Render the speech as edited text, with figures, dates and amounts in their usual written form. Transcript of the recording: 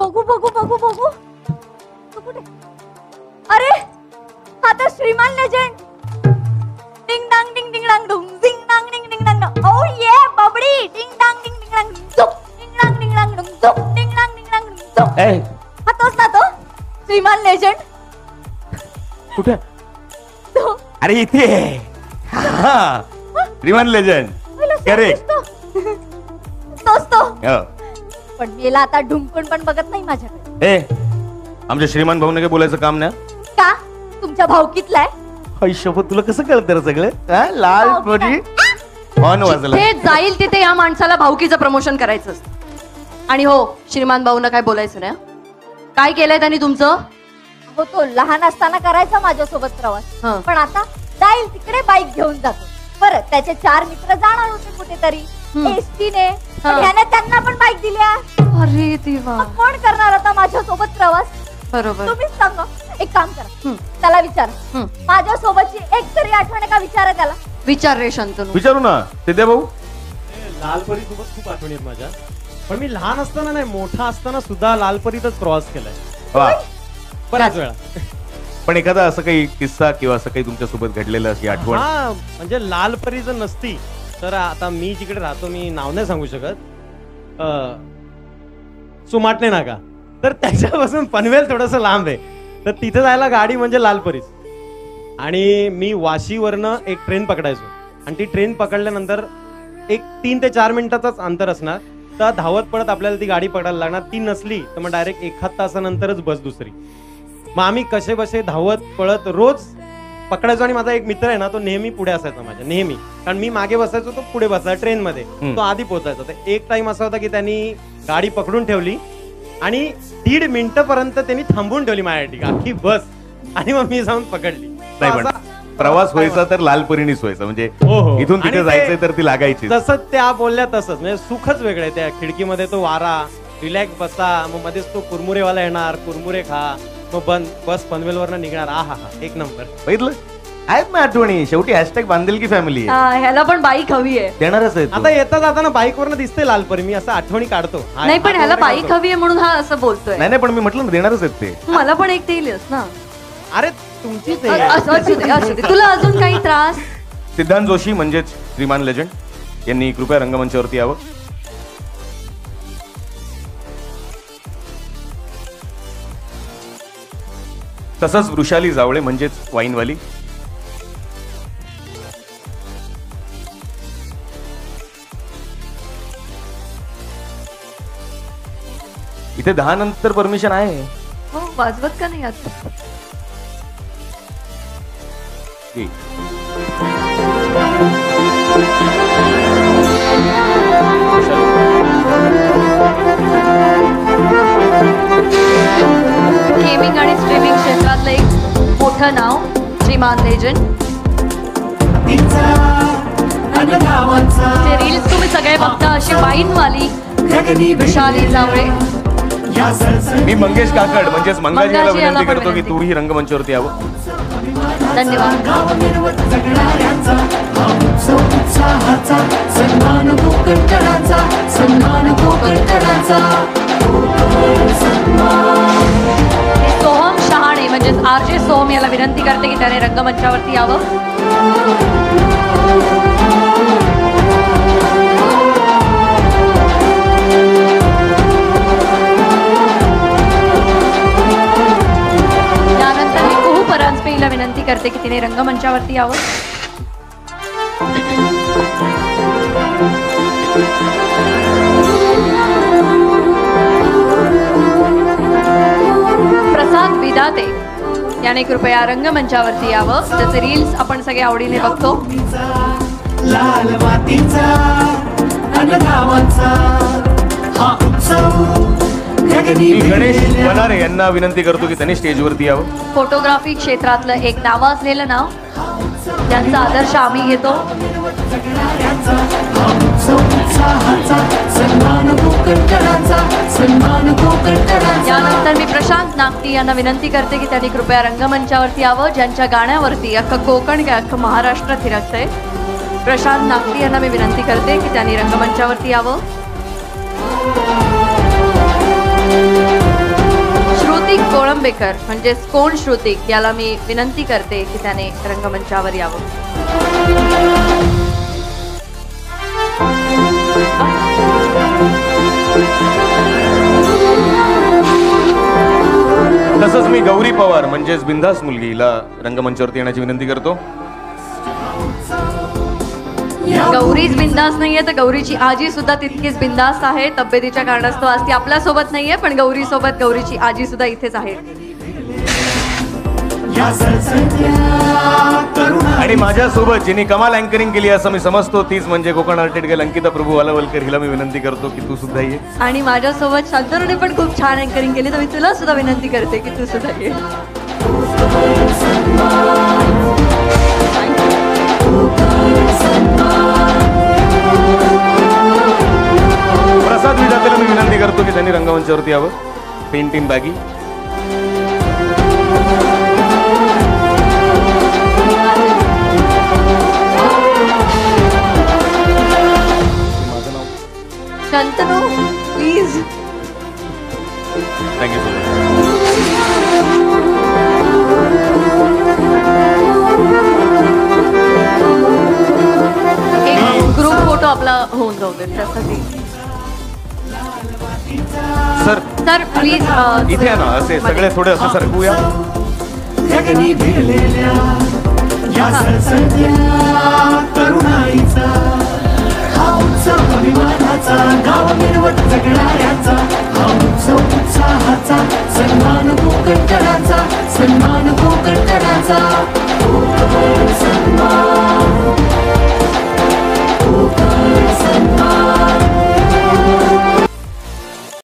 बघू बघू बघू बघू तू कुठे? अरे हा तर श्रीमान लेजंड. डिंग डांग डिंग डिंग डांग डुंग डिंग डांग डिंग डिंग डांग. ओ ये बबडी. डिंग डांग डिंग डिंग डांग डुंग डिंग डांग डिंग डांग डुंग डिंग डांग डिंग डांग डुंग. हा तोच ना तो श्रीमान लेजंड. कुठे? अरे इथे. श्रीमान लेजंड. करेक्ट. तोच तो. पण मेला आता ढुंकून पण बघत नाही माझ्याकडे. आमच्या श्रीमान भाऊने काय बोलायचं काम नाही का? तुमच्या भाऊकीतला आहे. शपथ तुला कसं कळतं रे सगळं? लाल परी ऑन वाजला. ते जाईल तिथे या माणसाला भाऊकीचं प्रमोशन करायचं असतं. आणि हो श्रीमान भाऊंना काय बोलायचं ना. काय केलंय त्यांनी तुमचं? हो तो लहान असताना करायचा माझ्यासोबत प्रवास. पण आता जाईल तिकडे बाईक घेऊन जातो. बरं त्याचे 4 मित्र जाणार होते कुठेतरी एसटीने. त्यांना पण बाईक दिल्या. अरे देवा. कोण करणार आता माझ्यासोबत प्रवास? बरोबर. तुम्हीच सांगा. एक काम करा त्याला विचारा. माझ्यासोबतची एक तरी आठवण का विचारा त्याला. विचार रे शंतनू. विचारू ना सिद्ध्या भाऊ. लालपरी सोबत खूप आठवणी आहेत माझ्या. पण मी लहान असताना नाही मोठा असताना सुद्धा लालपरीतच प्रवास केलाय बऱ्याच वेळा. पण एखादा असं काही किस्सा किंवा असं काही तुमच्या सोबत घडलेलं अशी आठवण? हा म्हणजे लालपरी जर नसती तर आता मी जिकडे राहतो मी नाव नाही सांगू शकत. सुमाटणे नाका. तर त्याच्यापासून पनवेल थोडस लांब आहे. तर तिथे जायला गाडी म्हणजे लालपरीच. आणि मी वाशीवरनं एक ट्रेन पकडायचो. आणि ती ट्रेन पकडल्यानंतर एक 3 ते 4 मिनिटाचाच अंतर असणार. तर धावत पडत आपल्याला ती गाडी पकडायला लागणार. ती नसली तर मग डायरेक्ट 1 तासानंतरच बस दुसरी. मग आम्ही कसे बसे धावत पळत रोज पकडायचो. आणि माझा एक मित्र आहे ना तो नेहमी पुढे असायचा माझ्या नेहमी. कारण मी मागे बसायचो तो पुढे बसायचा ट्रेन मध्ये. तो आधी पोहोचायचा. तर एक टाइम असा होता की त्यांनी गाडी पकडून ठेवली आणि 1.5 मिनिटापर्यंत त्यांनी थांबवून ठेवली माझ्यासाठी अख्खी बस. आणि मग मी जाऊन पकडली. प्रवास व्हायचा तर लालपरीनीच व्हायचा. म्हणजे इथून तिथे जायचंय तर ती लागायची. तसं त्या बोलल्या तसंच. म्हणजे सुखच वेगळं आहे. त्या खिडकीमध्ये तो वारा रिलॅक्स बसा. मग मध्येच तो कुरमुरेवाला येणार कुरमुरे खा. मग बस पनवेलवरनं निघणार. हा एक नंबर. बघितलं आहेत ना आठवणी. शेवटी हॅशटॅग बांधेल की फॅमिली. ह्याला पण बाईक हवी आहे. देणारच आहे. आता येता जाताना बाईक वरनं दिसते लालपरी. मी असं आठवणी काढतो. नाही पण ह्याला बाईक हवी आहे म्हणून हा असं बोलतोय. नाही पण मी म्हटलं ना देणारच आहेत ते. मला पण एक देईलच ना. अरे तुमची तुला अजून काही त्रास? सिद्धांत जोशी म्हणजेच श्रीमान लेजंड यांनी कृपया रंगमंचावरती यावं. तसंच वृषाली जावळे म्हणजेच वाईनवाली. इथे 10 नंतर परमिशन आहे. हो वाजवत का नाही आता? गेमिंग आणि स्ट्रीमिंग क्षेत्रातलं एक मोठं नाव श्रीमान लेजंड. रील्स तुम्ही सगळे बघता अशी वाईनवाली वृषाली जावळे. मी मंगेश काकड म्हणजेच मंगाजीला विनंती करतो की तूही रंगमंचावरती यावं. धन्यवाद. सोहम शहाणे म्हणजेच RJ सोहम याला विनंती करते की त्याने रंगमंचावरती यावं. त्यानंतर मी कुहू परांजपेला विनंती करते की तिने रंगमंचावरती यावं. प्रसाद विदाते याने कृपया रंगमंचावरती यावं. त्याचे रील्स आपण सगळे आवडीने बघतो. लाल मातीचा अनगावाचा हा उत्सव. गणेश बनारे यांना विनंती करतो की त्यांनी स्टेजवरती यावं. फोटोग्राफी क्षेत्रातलं एक नावाजलेलं नाव. त्यांचा आदर्श आम्ही घेतो. यानंतर मी प्रशांत नागटी यांना विनंती करते की त्यांनी कृपया रंगमंचावरती यावं. ज्यांच्या गाण्यावरती अख्खं कोकण किंवा अख्खं महाराष्ट्र थिरकतंय. प्रशांत नागटी यांना मी विनंती करते की त्यांनी रंगमंचावरती यावं. निलंबेकर म्हणजेच कोण श्रुतिक याला मी विनंती करते की त्याने रंगमंचावर यावं. तसंच मी गौरी पवार म्हणजेच बिंदास मुलगीला रंगमंचावरती येण्याची विनंती करतो. गौरीच बिंदास नाहीये तर गौरीची आजी सुद्धा तितकीच बिंदास आहे. तब्येतीच्या कारणास्तव आज ती आपल्या सोबत नाहीये, पण गौरी सोबत गौरीची आजी सुद्धा इथेच आहे. या सळसळत्या तरुणा आणि माझ्यासोबत जिने कमाल अँकरिंग केली असं मी समजतो तीच म्हणजे कोकण आर्टिस्ट गर्ल अंकिता प्रभू वालावलकर. हिला मी विनंती करतो की तू सुद्धा ये. आणि माझ्यासोबत शांतनुने पण खूप छान अँकरिंग केली, तर मी तुला सुद्धा विनंती करते की तू सुद्धा ये. प्रसाद विधात्याला मी विनंती करतो की त्यांनी रंगमंचावरती यावं. Painting baggy. Shantanu please. Thank you so much. एक ग्रुप फोटो आपला होऊन जाऊ दे त्यासाठी. सर सर प्लीज इथे आहे ना असे सगळे थोडे असं सरकूया. जगनी भिडलेल्या या सळसळत्या तरुणाईचा हा उत्सव अभिमानाचा गाव मिरवत जगणाऱ्याचा